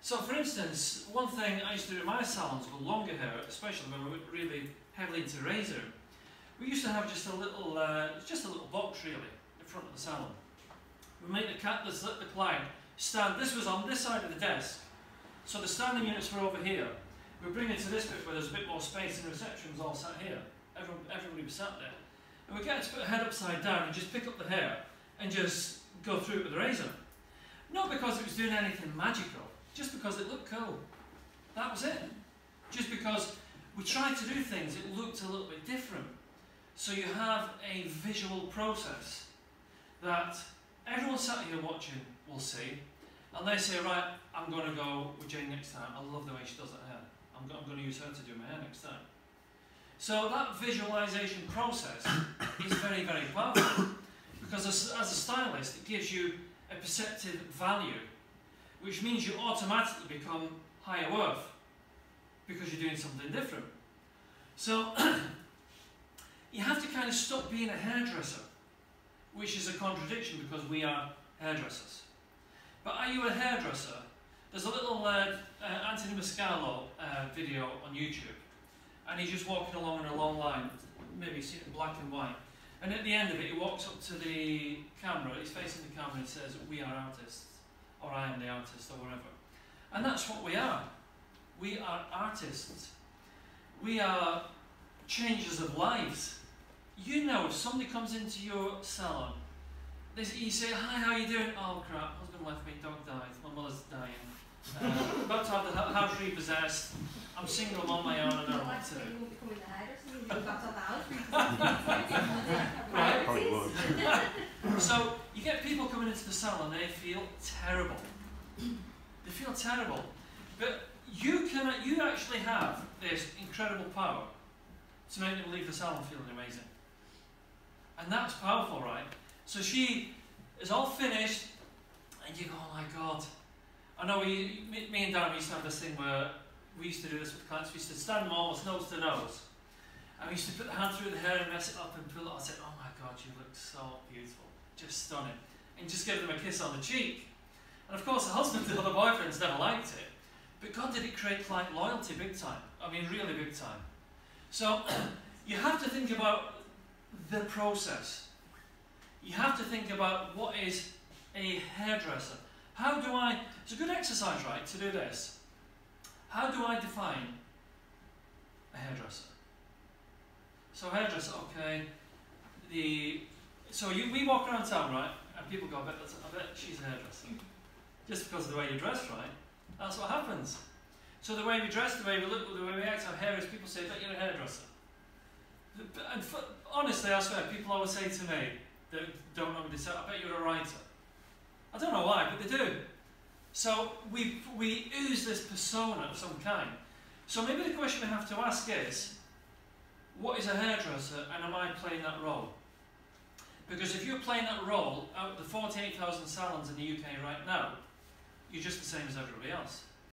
So for instance, one thing I used to do in my salons with longer hair, especially when we were really heavily into razor, we used to have just a little box really in front of the salon. We make the client stand. This was on this side of the desk, so the standing units were over here. We bring it to this bit where there's a bit more space, and the reception was all sat here. Everybody was sat there, and we get to put a head upside down and just pick up the hair and just go through it with a razor. Not because it was doing anything magical, just because it looked cool. That was it. Just because we tried to do things, it looked a little bit different. So you have a visual process that everyone sat here watching will see, and they say, right, I'm going to go with Jane next time. I love the way she does her hair. I'm going to use her to do my hair next time. So that visualization process is very, very powerful, because as a stylist, it gives you a perceptive value, which means you automatically become higher worth because you're doing something different. So you have to kind of stop being a hairdresser, which is a contradiction because we are hairdressers. But are you a hairdresser? There's a little Anthony Mascalo video on YouTube, and he's just walking along in a long line, maybe seen it in black and white. And at the end of it, he walks up to the camera, he's facing the camera, and he says, "We are artists," or "I am the artist," or whatever. And that's what we are. We are artists. We are changers of lives. You know, if somebody comes into your salon, you say, "Hi, how are you doing?" "Oh crap, husband left me, dog died, my mother's dying. About to have the house repossessed. I'm single, I'm on my own, I don't know what to do." Right? So you get people coming into the salon, they feel terrible. They feel terrible. But you actually have this incredible power to make them leave the salon feeling amazing. And that's powerful, right? So she is all finished, and you go, "Oh my God." I know me and Dan used to have this thing where we used to do this with clients. We used to stand them almost nose to nose, and we used to put the hand through the hair and mess it up and pull it. I said, "Oh my God, you look so beautiful, just stunning," and just give them a kiss on the cheek. And of course, the husbands and other boyfriends never liked it, but God, did it create client loyalty big time. I mean, really big time. So you have to think about the process. You have to think about what is a hairdresser. How do I, it's a good exercise, right, to do this. How do I define a hairdresser? So hairdresser, okay, we walk around town, right, and people go, I bet she's a hairdresser. Just because of the way you dress, right? That's what happens. So the way we dress, the way we look, the way we act, our hair is, people say, I bet you're a hairdresser. And honestly, I swear, people always say to me, that don't know what they say, I bet you're a writer. I don't know why, but they do. So we ooze this persona of some kind. So maybe the question we have to ask is, what is a hairdresser, and am I playing that role? Because if you're playing that role out of the 48,000 salons in the UK right now, you're just the same as everybody else.